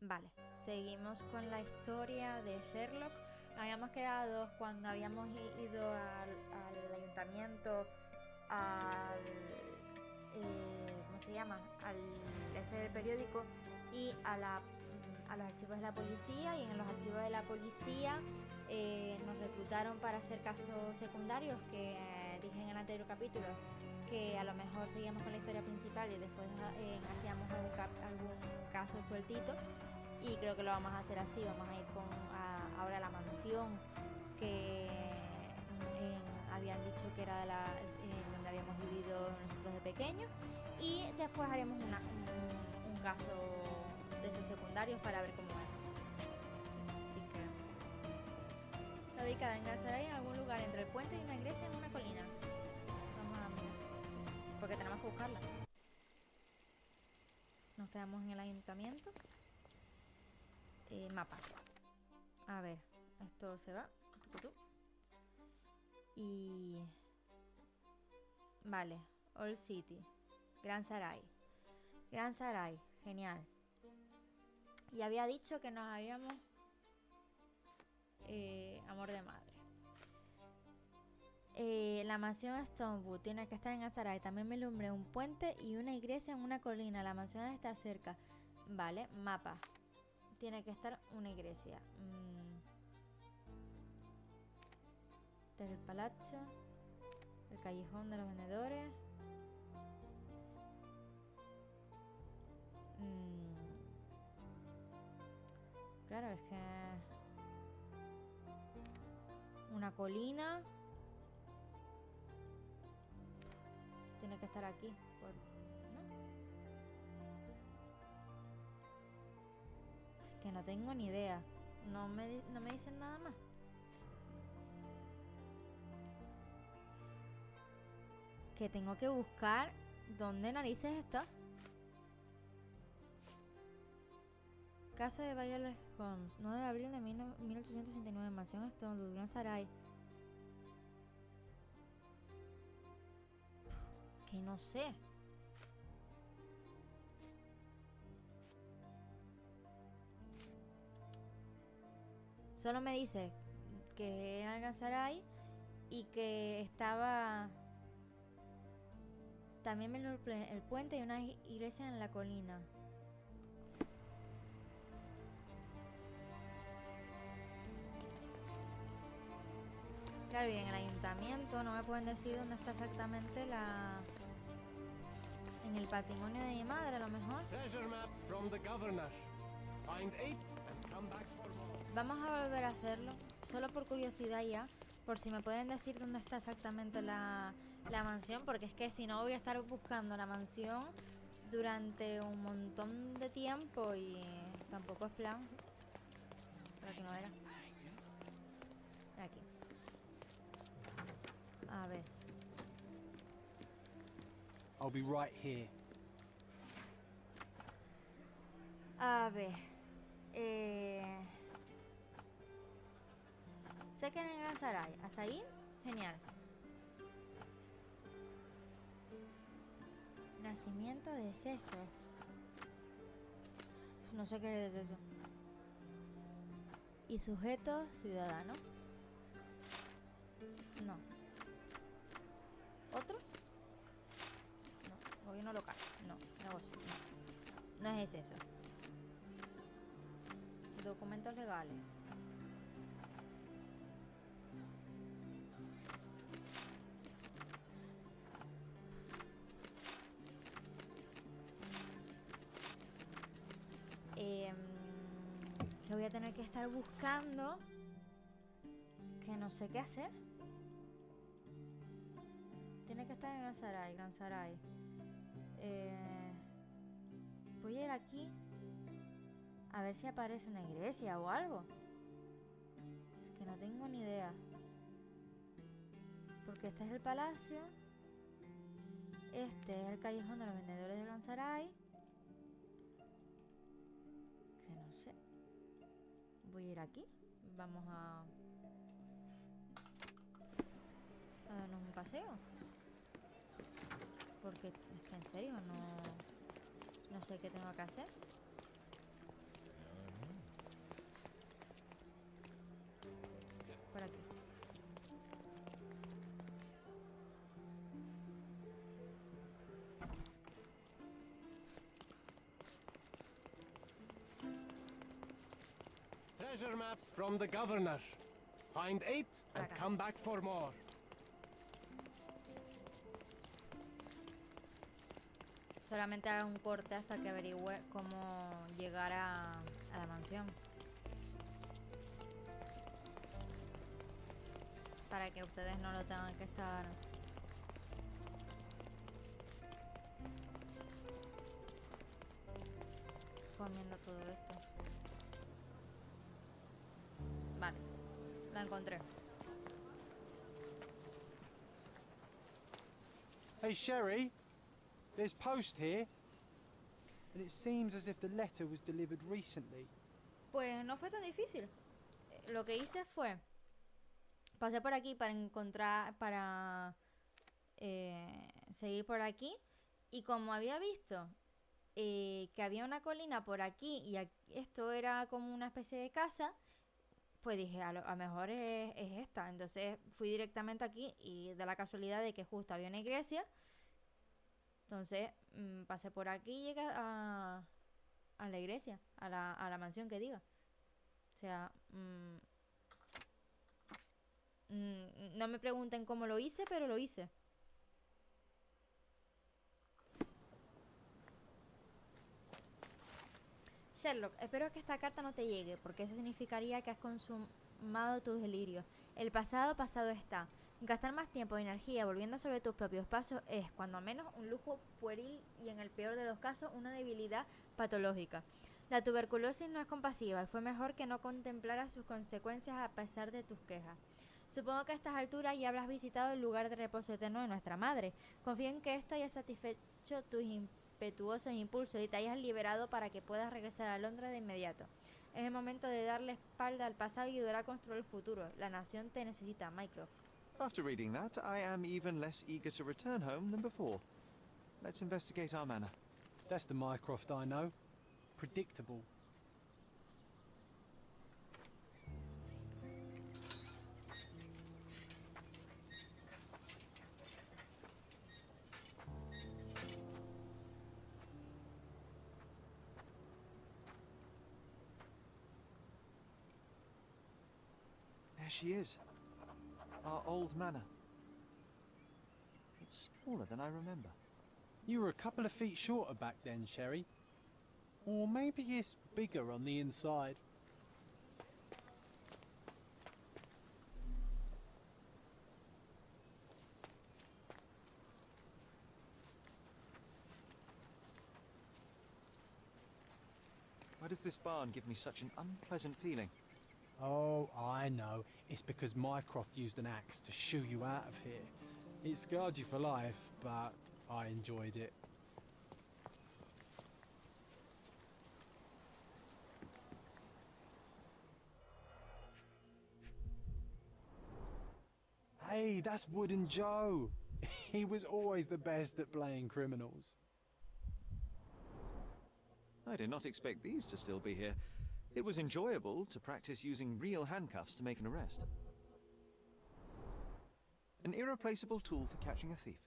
Vale, seguimos con la historia de Sherlock. Habíamos quedado cuando habíamos ido al ayuntamiento, al... ¿cómo se llama? Al este del periódico y a los archivos de la policía. Y en los archivos de la policía nos reclutaron para hacer casos secundarios, que dije en el anterior capítulo que a lo mejor seguíamos con la historia principal y después hacíamos algún caso sueltito. Y creo que lo vamos a hacer así. Vamos a ir ahora a la mansión que habían dicho que era donde habíamos vivido nosotros de pequeños. Y después haremos un caso de estos secundarios para ver cómo es. Así que está ubicada en Gazaray, en algún lugar entre el puente y una iglesia en una colina. Vamos a mirar, porque tenemos que buscarla. Nos quedamos en el ayuntamiento. Mapa. A ver, esto se va. Y... Vale, Old City. Gran Saray. Gran Saray, genial. Y había dicho que nos habíamos... amor de madre. La mansión Stonewood tiene que estar en Gran Saray. También me alumbré un puente y una iglesia en una colina. La mansión debe estar cerca. Vale, mapa. Tiene que estar una iglesia. Este es el palacio. El callejón de los vendedores. Claro, es que... Una colina. Tiene que estar aquí. ¿No? Es que no tengo ni idea. No me dicen nada más. Que tengo que buscar dónde narices está. Casa de Violet Holmes, 9 de abril de 1869, Mansión Stonewood, Gran Saray. Que no sé. Solo me dice que era Gran Saray y que estaba... También el puente y una iglesia en la colina. Claro, y en el ayuntamiento no me pueden decir dónde está exactamente la... En el patrimonio de mi madre, a lo mejor. Treasure maps from the governor. Find 8 and come back for more. Vamos a volver a hacerlo, solo por curiosidad ya, por si me pueden decir dónde está exactamente la mansión, porque es que si no voy a estar buscando la mansión durante un montón de tiempo y tampoco es plan. Pero que no era. Aquí. A ver. I'll be right here. A ver. Sé que en el Gran Saray. Hasta ahí, genial. Nacimiento de deceso. No sé qué es eso. Y sujeto ciudadano. No. ¿Otro? No. Gobierno local. No. Negocio. No. No es eso. Documentos legales. Que voy a tener que estar buscando, que no sé qué hacer. Tiene que estar en Gran Saray, Gran Saray. Voy a ir aquí a ver si aparece una iglesia o algo. Es que no tengo ni idea, porque este es el palacio, este es el callejón de los vendedores de Gran Saray. Que no sé. Voy a ir aquí. Vamos a darnos un paseo. Porque es que en serio no sé qué tengo que hacer. Treasure maps from the governor. Find 8 and Acá. come back for more. Solamente haga un corte hasta que averigüe cómo llegar a la mansión. Para que ustedes no lo tengan que estar comiendo todo esto. Vale, la encontré. Hey, Sherry, there's post here, and it seems as if the letter was delivered recently. Pues no fue tan difícil. Lo que hice fue pasé por aquí para encontrar, para seguir por aquí, y como había visto que había una colina por aquí y esto era como una especie de casa, pues dije, a lo mejor es esta. Entonces fui directamente aquí y da la casualidad de que justo había una iglesia. Entonces pasé por aquí y llegué a la iglesia, a la mansión que diga. O sea, no me pregunten cómo lo hice, pero lo hice. Sherlock, espero que esta carta no te llegue, porque eso significaría que has consumado tus delirios. El pasado está. Gastar más tiempo y energía volviendo sobre tus propios pasos es, cuando menos, un lujo pueril y, en el peor de los casos, una debilidad patológica. La tuberculosis no es compasiva y fue mejor que no contemplaras sus consecuencias a pesar de tus quejas. Supongo que a estas alturas ya habrás visitado el lugar de reposo eterno de nuestra madre. Confío en que esto haya satisfecho tus impetuosos impulsos y te hayas liberado para que puedas regresar a Londres de inmediato. Es el momento de darle espalda al pasado y ayudar a construir el futuro. La nación te necesita, Mycroft. After reading that, I am even less eager to return home than before. Let's investigate our manor. That's the Mycroft I know. Predictable. There she is. Our old manor. It's smaller than I remember. You were a couple of feet shorter back then, Sherry. Or maybe it's bigger on the inside. Why does this barn give me such an unpleasant feeling? Oh, I know. It's because Mycroft used an axe to shoo you out of here. It scarred you for life, but I enjoyed it. Hey, that's Wooden Joe. He was always the best at playing criminals. I did not expect these to still be here. It was enjoyable to practice using real handcuffs to make an arrest. An irreplaceable tool for catching a thief.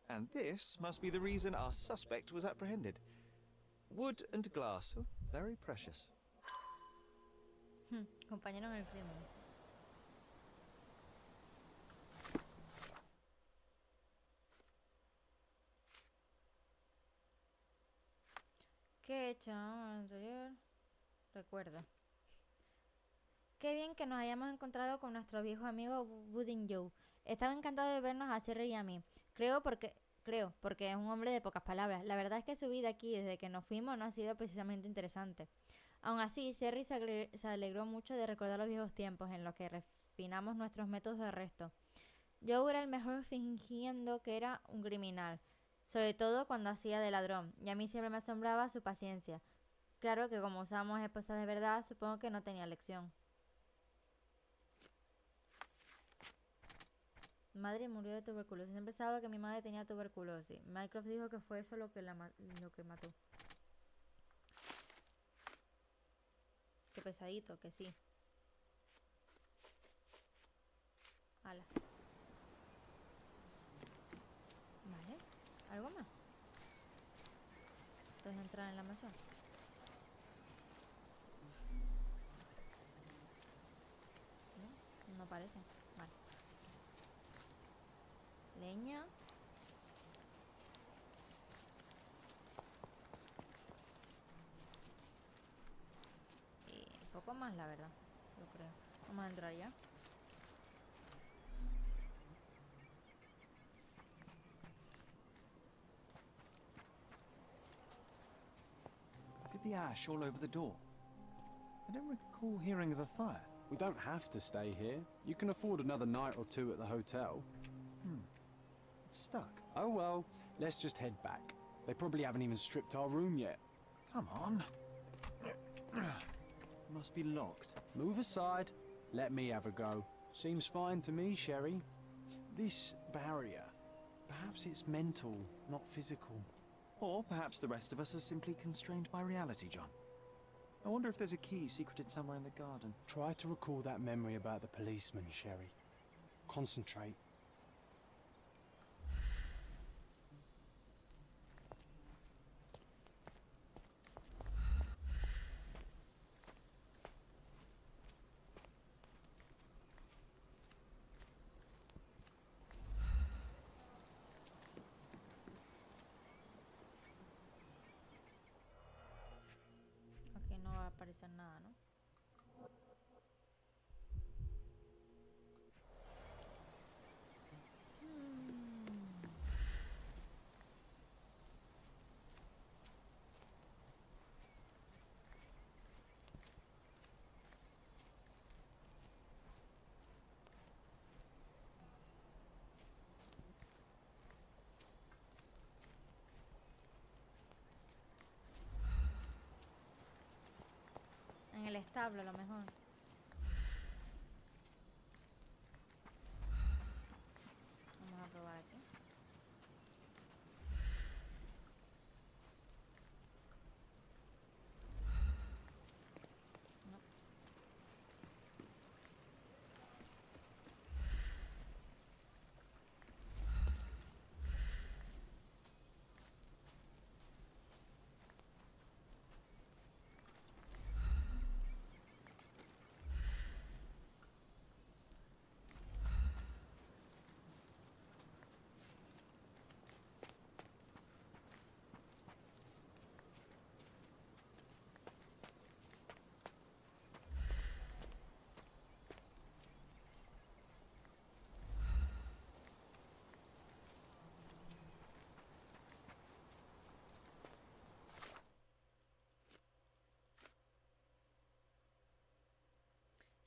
And this must be the reason our suspect was apprehended. Wood and glass, oh, very precious. Compañero en el crimen. ¿Qué he hecho anterior? Recuerdo. Qué bien que nos hayamos encontrado con nuestro viejo amigo Wooden Joe. Estaba encantado de vernos a Sherry y a mí. Creo, porque es un hombre de pocas palabras. La verdad es que su vida aquí, desde que nos fuimos, no ha sido precisamente interesante. Aún así, Sherry se alegró mucho de recordar los viejos tiempos en los que refinamos nuestros métodos de arresto. Joe era el mejor fingiendo que era un criminal, sobre todo cuando hacía de ladrón, y a mí siempre me asombraba su paciencia. Claro que como usábamos esposas de verdad, supongo que no tenía lección. Mi madre murió de tuberculosis. Siempre pensaba que mi madre tenía tuberculosis. Mycroft dijo que fue eso lo que mató. Qué pesadito, que sí. Ala. antes de entrar en la mansión. No, no parece. Vale. Leña. Y poco más, la verdad. Yo creo. Vamos a entrar ya. Look at the ash all over the door. I don't recall hearing of a fire. We don't have to stay here. You can afford another night or two at the hotel. It's stuck. Oh well, let's just head back. They probably haven't even stripped our room yet. Come on. Must be locked. Move aside. Let me have a go. Seems fine to me, Sherry. This barrier, perhaps it's mental, not physical. Or perhaps the rest of us are simply constrained by reality, John. I wonder if there's a key secreted somewhere in the garden. Try to recall that memory about the policeman, Sherry. Concentrate. Aquí no va a aparecer nada, ¿no? En el establo, a lo mejor. Vamos a probar aquí. No.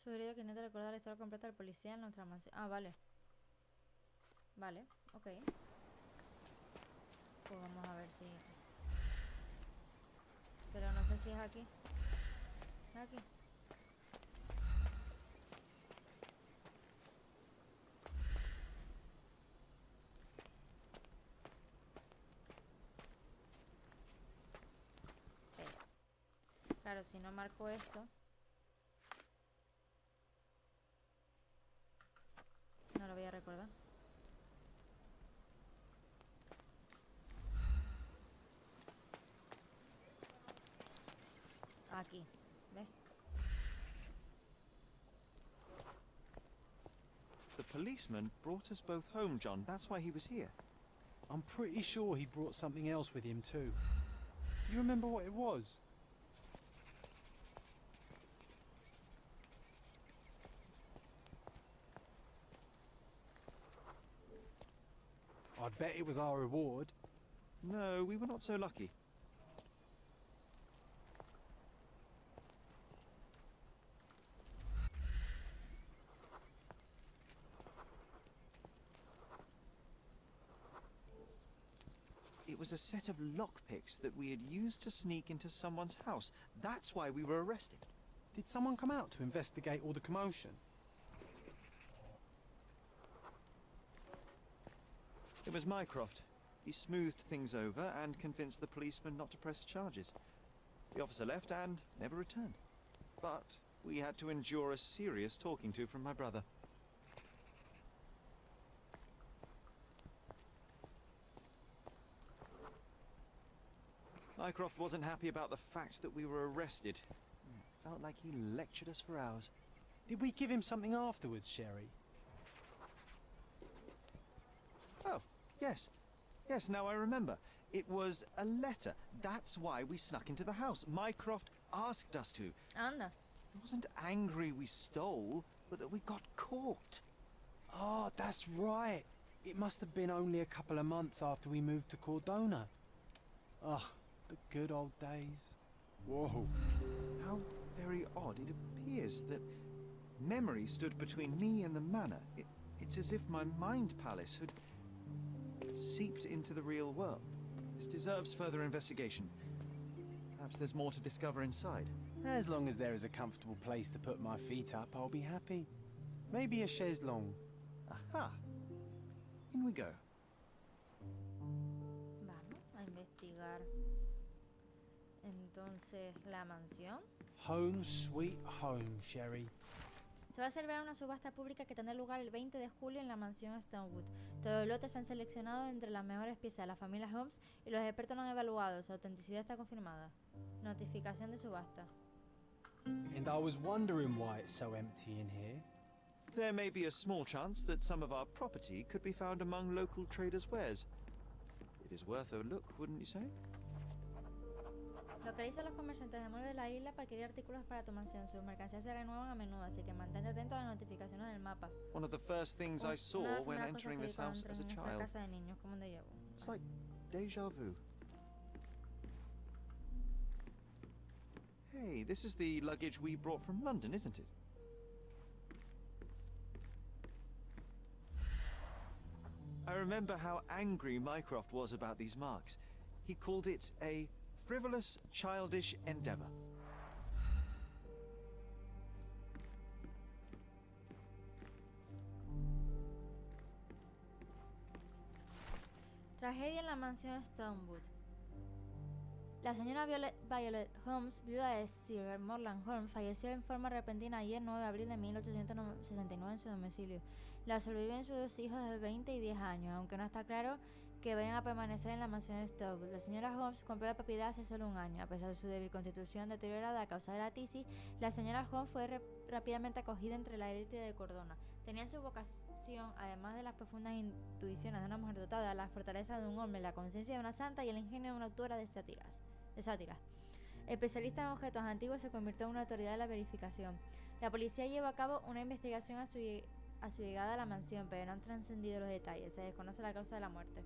Sugerido que intente recordar la historia completa del policía en nuestra mansión. Ah, vale. Vale, ok. Pues vamos a ver si... Pero no sé si es aquí. ¿Es aquí? Claro, si no marco esto... No lo voy a recordar. Aquí, ¿ves? The policeman brought us both home, John. That's why he was here. I'm pretty sure he brought something else with him too. You remember what it was? I bet it was our reward. No, we were not so lucky. It was a set of lockpicks that we had used to sneak into someone's house. That's why we were arrested. Did someone come out to investigate all the commotion? It was Mycroft. He smoothed things over and convinced the policeman not to press charges. The officer left and never returned. But we had to endure a serious talking to from my brother. Mycroft wasn't happy about the fact that we were arrested. It felt like he lectured us for hours. Did we give him something afterwards, Sherry? Oh, yes. Yes, now I remember. It was a letter. That's why we snuck into the house. Mycroft asked us to. Anda. He wasn't angry we stole, but that we got caught. Oh, that's right. It must have been only a couple of months after we moved to Cordona. Ugh, the good old days. Whoa. How very odd. It appears that memory stood between me and the manor. It's as if my mind palace had seeped into the real world. This deserves further investigation. Perhaps there's more to discover inside. As long as there is a comfortable place to put my feet up, I'll be happy. Maybe a chaise longue. Aha! In we go. Vamos a investigar. Entonces, la mansión. Home sweet home, Sherry. Se va a celebrar una subasta pública que tendrá lugar el 20 de julio en la mansión Stonewood. Todos los lotes se han seleccionado entre las mejores piezas de la familia Holmes y los expertos lo han evaluado. Su autenticidad está confirmada. Notificación de subasta. And I was wondering why it's so empty in here. There may be a small chance that some of our property could be found among local traders' wares. It is worth a look, wouldn't you say? Localiza a los comerciantes de muebles de la isla para adquirir artículos para tu mansión. Sus mercancías se renuevan a menudo, así que mantente atento a las notificaciones del mapa. One of the first things I saw when entering this house as a child. Casa de niños, como un déjà vu. It's like deja vu. Hey, this is the luggage we brought from London, isn't it? I remember how angry Mycroft was about these marks. He called it a frivolous, childish endeavor. Tragedia en la mansión Stonewood. La señora Violet Holmes, viuda de Sir Morland Holmes, falleció en forma repentina ayer 9 de abril de 1869 en su domicilio. La sobreviven sus dos hijos de 20 y 10 años, aunque no está claro que vayan a permanecer en la mansión Stonewood. La señora Holmes compró la propiedad hace solo un año. A pesar de su débil constitución deteriorada a causa de la tisis, la señora Holmes fue rápidamente acogida entre la élite de Cordona. Tenía en su vocación, además de las profundas intuiciones de una mujer dotada, la fortaleza de un hombre, la conciencia de una santa y el ingenio de una autora de sátiras. Especialista en objetos antiguos, se convirtió en una autoridad de la verificación. La policía lleva a cabo una investigación a su llegada a la mansión, pero no han trascendido los detalles. Se desconoce la causa de la muerte.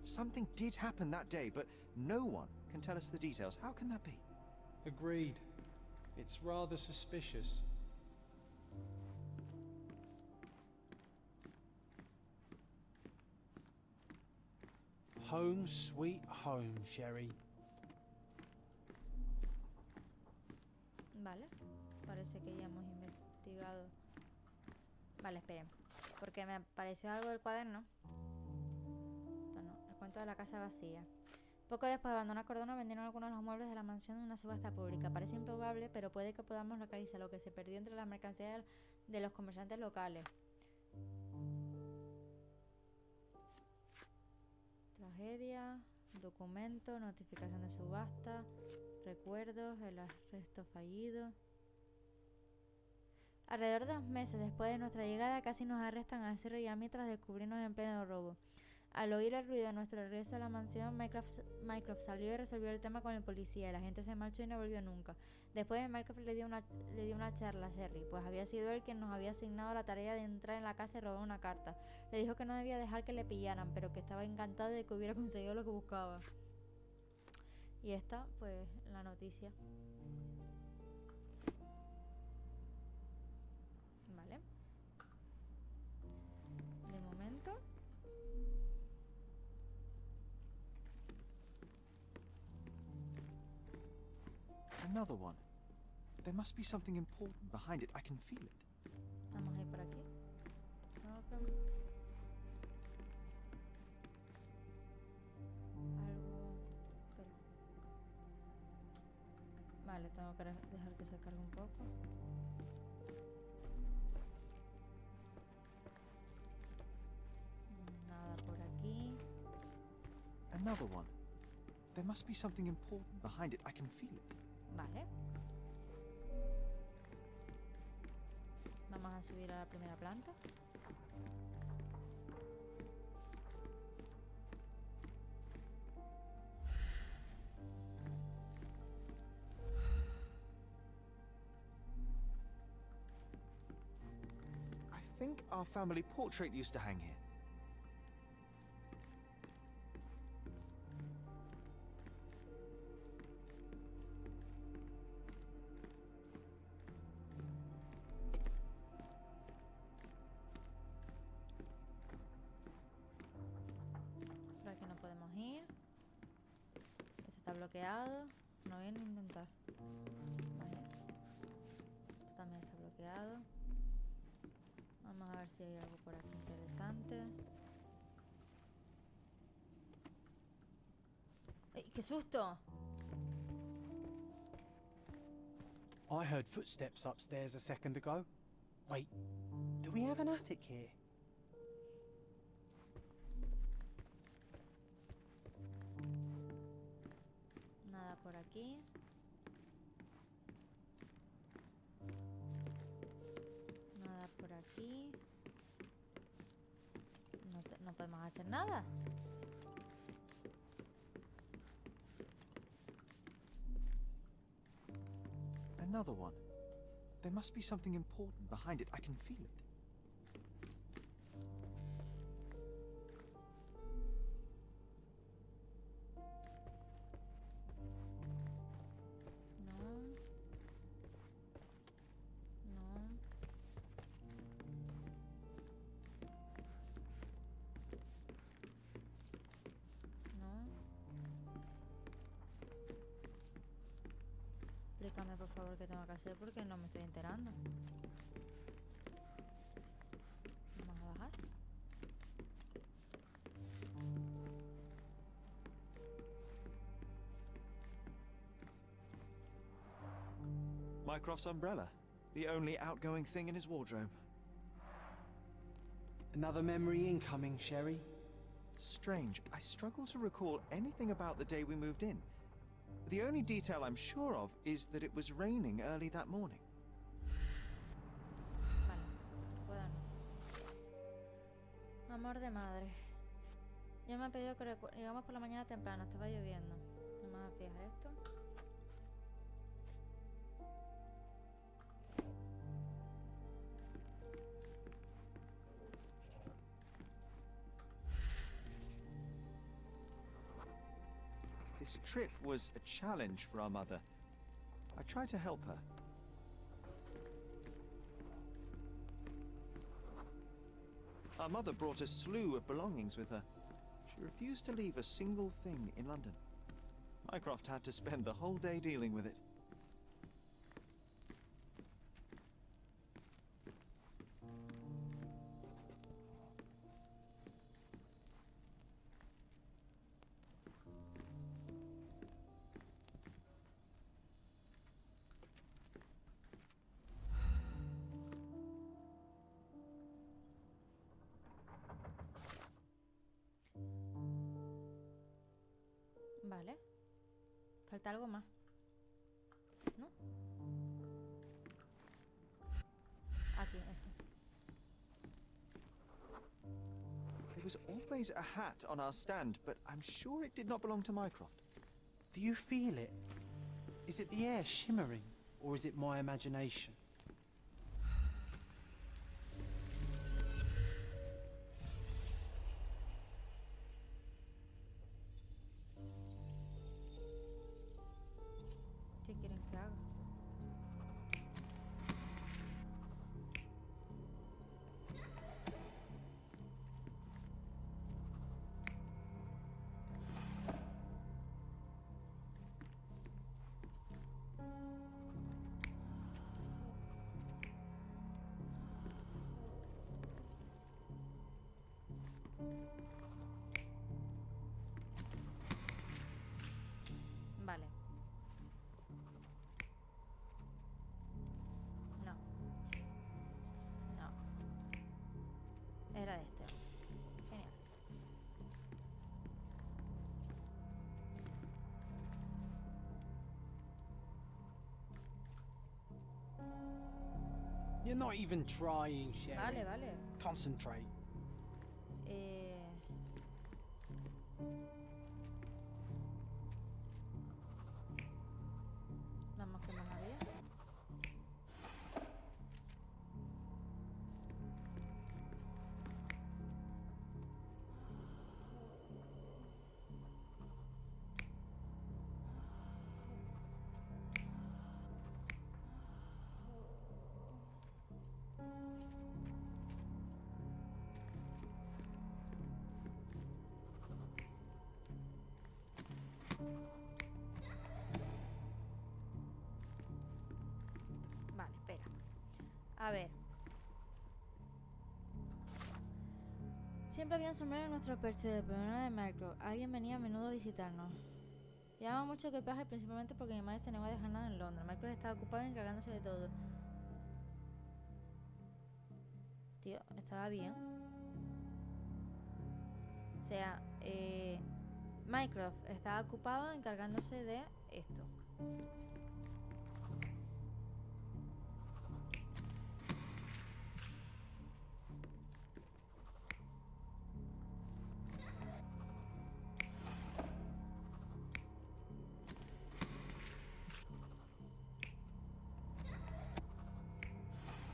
Something did happen that day, but no one can tell us the details. How can that be? Agreed. It's rather suspicious. Home sweet home, Sherry. Vale, parece que ya hemos investigado. Vale, esperen, porque me apareció algo del cuaderno. Esto no, el cuento de la casa vacía. Poco después de abandonar Cordona, vendieron algunos de los muebles de la mansión en una subasta pública. Parece improbable, pero puede que podamos localizar lo que se perdió entre las mercancías de los comerciantes locales. Tragedia, documento, notificación de subasta, recuerdos, el arresto fallido. Alrededor de 2 meses después de nuestra llegada, casi nos arrestan a Cerro y a mí tras descubrirnos en pleno robo. Al oír el ruido de nuestro regreso a la mansión, Mycroft salió y resolvió el tema con el policía. La gente se marchó y no volvió nunca. Después, Mycroft le dio una charla a Sherry, pues había sido él quien nos había asignado la tarea de entrar en la casa y robar una carta. Le dijo que no debía dejar que le pillaran, pero que estaba encantado de que hubiera conseguido lo que buscaba. Y esta, pues, la noticia. Vale. De momento. Another one. There must be something important behind it. I can feel it. Vamos a ir por aquí. Algo. Espera. Vale, tengo que dejar que se cargue un poco. Nada por aquí. Another one. There must be something important behind it. I can feel it. Vale. Vamos a subir a la primera planta. I think our family portrait used to hang here. Por aquí no podemos ir. Este está bloqueado. No voy a intentar. Vale. Esto también está bloqueado. Vamos a ver si hay algo por aquí interesante. ¡Ey, qué susto! I heard footsteps upstairs a second ago. Wait, do we have an attic here? Nada por aquí. Nada por aquí. No podemos hacer nada. Another one. There must be something important behind it. I can feel it. No. No. No. Explícame por favor qué tengo que hacer porque no me estoy enterando. Vamos a bajar. Mycroft's umbrella. The only outgoing thing in his wardrobe. Another memory incoming, Sherry. Strange. I struggle to recall anything about the day we moved in. The only detail I'm sure of is that it was raining early that morning. Vale, puedo no. Amor de madre. Ya me ha pedido que llegamos por la mañana temprano, estaba lloviendo. No me voy a fijar esto. This trip was a challenge for our mother. I tried to help her. Our mother brought a slew of belongings with her. She refused to leave a single thing in London. Mycroft had to spend the whole day dealing with it. Vale. Falta algo más. ¿No? Aquí, esto. There was always a hat on our stand, but I'm sure it did not belong to Mycroft. Do you feel it? Is it the air shimmering, or is it my imagination? ¿Qué quieren que haga? Vale. No. No. Era de este. Genial. You're not even trying, Sherry. Vale, vale. Concentrate. Vamos, que más había. Vale, espera. A ver. Siempre había un sombrero en nuestro perchero, pero no de Marco. Alguien venía a menudo a visitarnos. Llevaba mucho equipaje, principalmente porque mi madre se negó a dejar nada en Londres. Marco estaba ocupado encargándose de todo. Tío, estaba bien. O sea, Mycroft estaba ocupado encargándose de esto.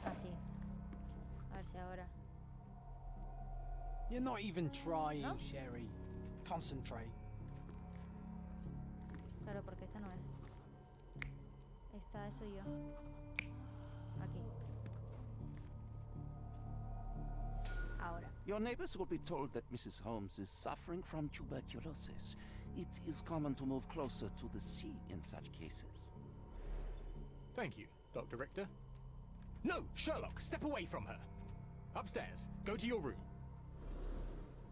Así. A ver si ahora. You're not even trying, ¿No? Sherry. Concentrate. Claro, porque esta no es. Esta soy yo. Aquí. Ahora. Your neighbors will be told that Mrs. Holmes is suffering from tuberculosis. It is common to move closer to the sea in such cases. Thank you, Dr. Richter. No, Sherlock, step away from her. Upstairs. Go to your room.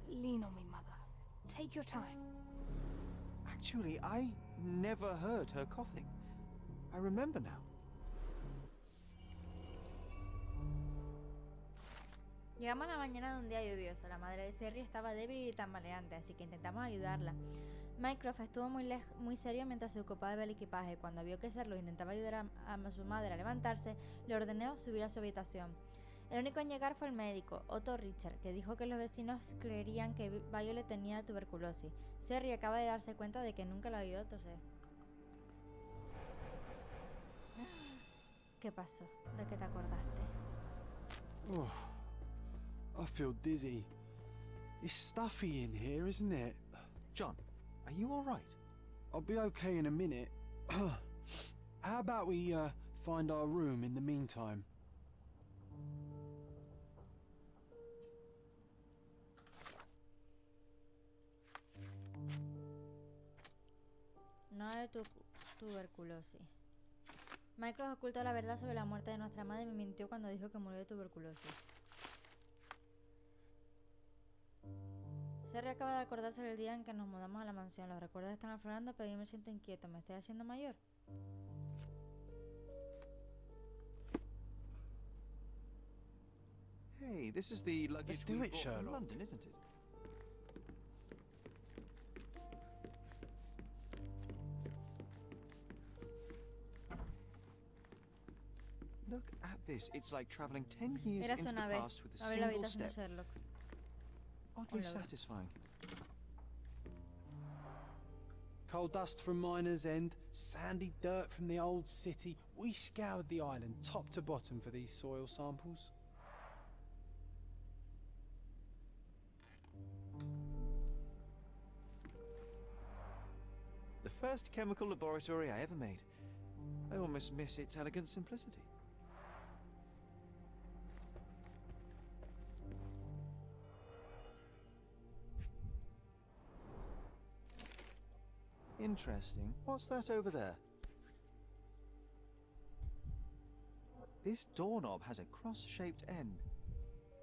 Lean on me, Mother. Take your time. Actually, I never heard her coughing. I remember now. Llegamos a la mañana de un día lluvioso. La madre de Serry estaba débil y tambaleante, así que intentamos ayudarla. Mycroft estuvo muy serio mientras se ocupaba de ver el equipaje. Cuando vio que Sherlock intentaba ayudar a su madre a levantarse, le ordenó subir a su habitación. El único en llegar fue el médico, Otto Richard, que dijo que los vecinos creerían que Violet tenía tuberculosis. Serry acaba de darse cuenta de que nunca la vio toser. ¿Qué pasó? ¿De qué te acordaste? I feel dizzy. It's stuffy in here, isn't it? John, are you all right? I'll be okay in a minute. How about we find our room in the meantime? No hay tuberculosis. Mycroft ocultó la verdad sobre la muerte de nuestra madre y me mintió cuando dijo que murió de tuberculosis. Serry acaba de acordarse del día en que nos mudamos a la mansión. Los recuerdos están aflorando, pero yo me siento inquieto. ¿Me estoy haciendo mayor? Hey, this is the luggage Let's do we it, brought from Sherlock. London, isn't it? Look at this. It's like traveling 10 years Era into su the nave. past with a A ver la single habitación de step. Sherlock. Oddly Hola, Bea. satisfying. Coal dust from Miner's End, sandy dirt from the old city. We scoured the island top to bottom for these soil samples. The first chemical laboratory I ever made. I almost miss its elegant simplicity. Interesting. What's that over there? This doorknob has a cross-shaped end.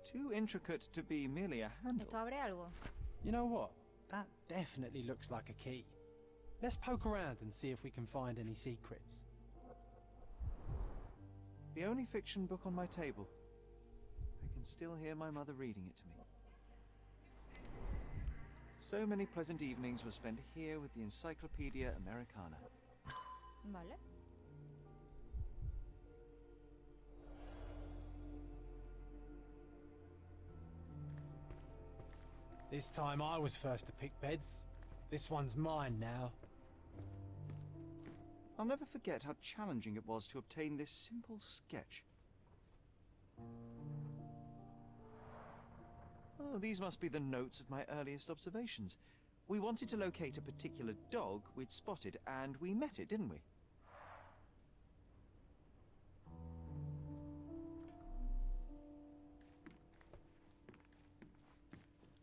Too intricate to be merely a handle. ¿Esto abre algo? You know what? That definitely looks like a key. Let's poke around and see if we can find any secrets. The only fiction book on my table. I can still hear my mother reading it to me. So many pleasant evenings were spent here with the Encyclopedia Americana. Vale. This time I was first to pick beds. This one's mine now. I'll never forget how challenging it was to obtain this simple sketch. Oh, these must be the notes of my earliest observations. We wanted to locate a particular dog we'd spotted, and we met it, didn't we?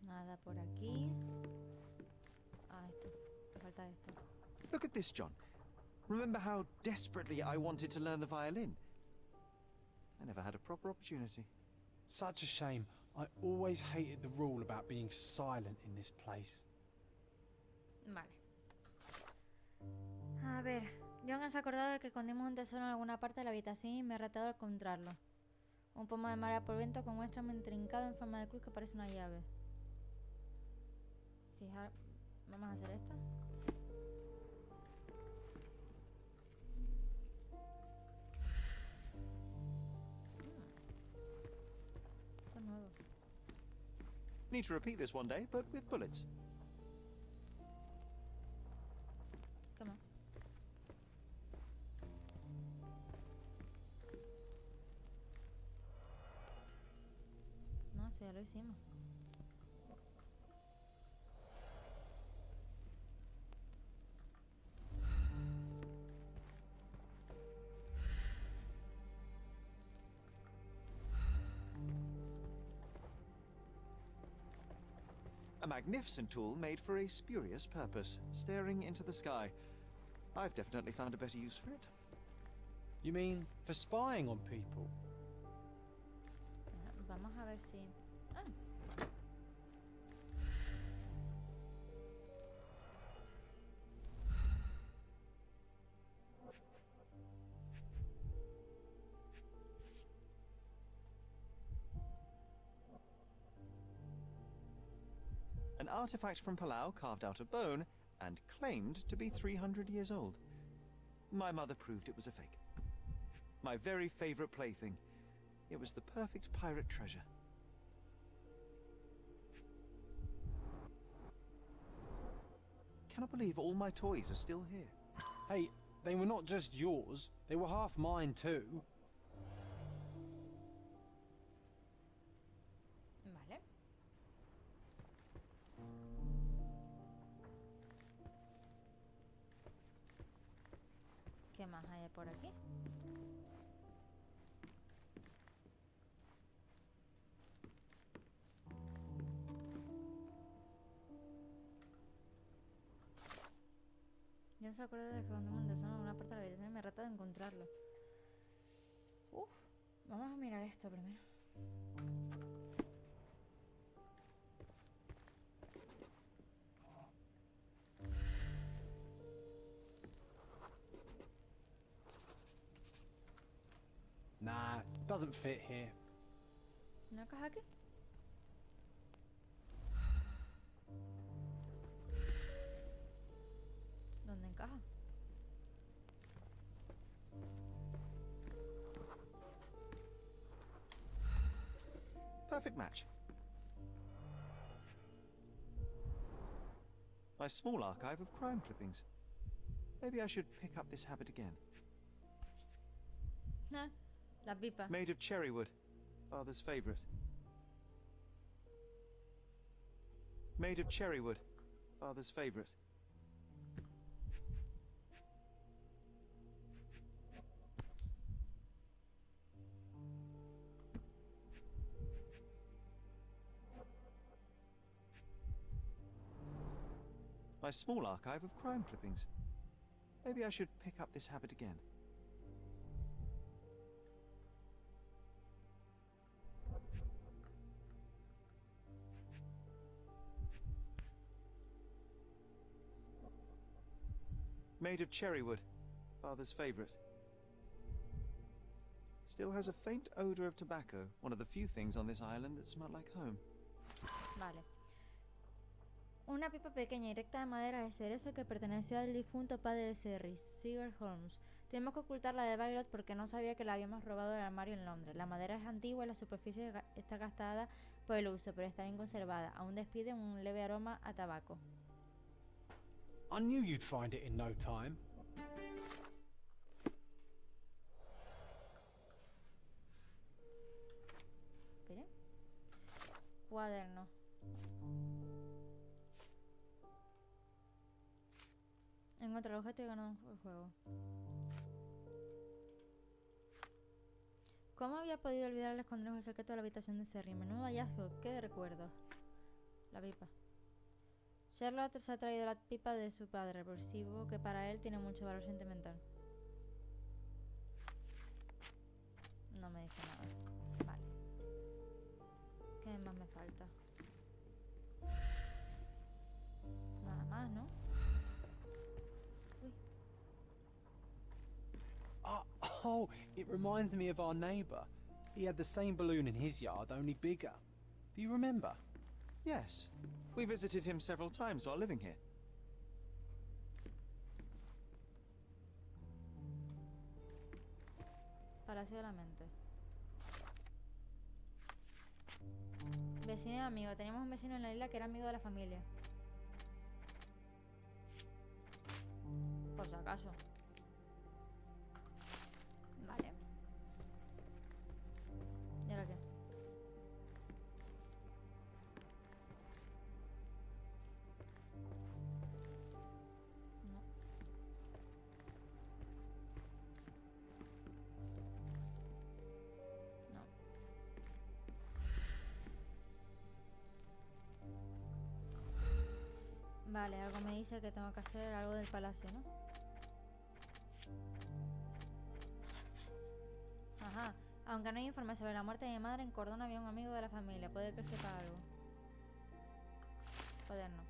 Nada por aquí. Ah, esto. Me falta esto. Look at this, John. Remember how desperately I wanted to learn the violin? I never had a proper opportunity. Such a shame. I always hated the rule about being silent in this place. Vale. A ver, John se ha acordado de que escondimos un tesoro en alguna parte de la habitación y me ha retado al encontrarlo. Un pomo de marea por viento con un extremo intrincado en forma de cruz que parece una llave. Fijar... Vamos a hacer esta. Esto es nuevo. Need to repeat this one day, but with bullets. Come on. No, si ya lo hicimos. A magnificent tool made for a spurious purpose, staring into the sky. I've definitely found a better use for it. You mean for spying on people? Vamos a ver si... Ah. An artifact from Palau carved out of bone and claimed to be 300 years old. My mother proved it was a fake. My very favorite plaything. It was the perfect pirate treasure. Cannot believe all my toys are still here. Hey, they were not just yours, they were half mine too. Vale. ¿Qué más hay por aquí? Yo no se acuerdo de que cuando me tesoro en una parte de la habitación y me rata de encontrarlo. Uf, vamos a mirar esto primero. Nah, doesn't fit here. ¿No caja aquí? ¿Dónde encaja? Perfect match. My small archive of crime clippings. Maybe I should pick up this habit again. La pipa. Made of cherry wood, father's favorite. Made of cherry wood, father's favorite. My small archive of crime clippings. Maybe I should pick up this habit again. Made of cherry wood, father's favorite. Still has a faint odor of tobacco, one of the few things on this island that smell like home. Vale. Una pipa pequeña y recta de madera de cerezo que perteneció al difunto padre de Serry, Sir Holmes. Tuvimos que ocultar la de Violet porque no sabía que la habíamos robado del armario en Londres. La madera es antigua y la superficie está gastada por el uso, pero está bien conservada. Aún despide un leve aroma a tabaco. I knew you'd find it in no time. Esperen. Cuaderno. Encuentra el objeto y gana el juego. ¿Cómo había podido olvidar el escondrijo secreto de la habitación de Serry? Menudo hallazgo, qué de recuerdo. La pipa. Sherlock se ha traído la pipa de su padre, percibo que para él tiene mucho valor sentimental. No me dice nada. Vale. ¿Qué más me falta? Nada más, ¿no? Uy. Oh, it reminds me of our neighbour. He had the same balloon in his yard, only bigger. Do you remember? Yes. We visited him several times while living here. Palacio de la mente. Vecino y amigo. Teníamos un vecino en la isla que era amigo de la familia. Por si acaso. Vale. ¿Y ahora qué? No. No. Vale, algo me dice que tengo que hacer algo del palacio, ¿no? Ajá. Aunque no hay informe sobre la muerte de mi madre, en Cordón había un amigo de la familia. Puede que él sepa algo. Joder, no.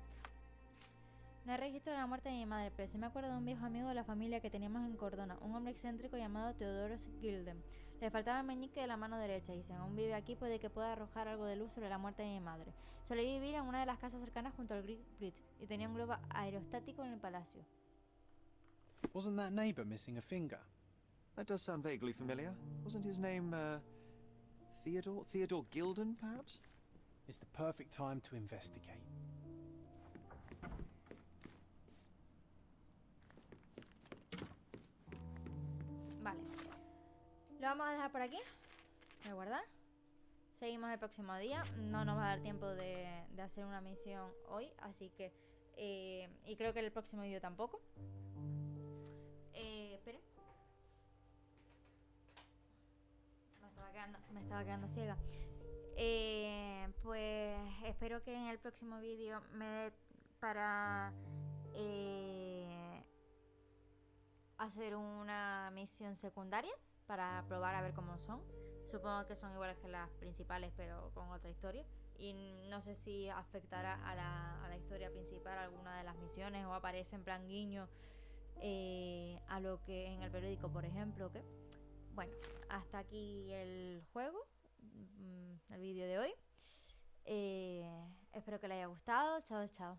No hay registro de la muerte de mi madre, pero sí me acuerdo de un viejo amigo de la familia que teníamos en Cordona, un hombre excéntrico llamado Theodorus Gilden. Le faltaba el meñique de la mano derecha y si aún vive aquí puede que pueda arrojar algo de luz sobre la muerte de mi madre. Solía vivir en una de las casas cercanas junto al Great Bridge y tenía un globo aerostático en el palacio. Wasn't that neighbour missing a finger? That does sound vaguely familiar. Wasn't his name, Theodore? Theodore Gilden, perhaps? It's the perfect time to investigate. Vale. Lo vamos a dejar por aquí. Voy a guardar. Seguimos el próximo día. No nos va a dar tiempo de hacer una misión hoy, así que... y creo que el próximo vídeo tampoco. Esperen. Me estaba quedando ciega. Pues espero que en el próximo vídeo me dé para hacer una misión secundaria para probar a ver cómo son. Supongo que son iguales que las principales, pero con otra historia. Y no sé si afectará a la historia principal alguna de las misiones o aparece en plan guiño a lo que en el periódico, por ejemplo, ¿qué? Bueno, hasta aquí el juego, el vídeo de hoy. Espero que les haya gustado. Chao, chao.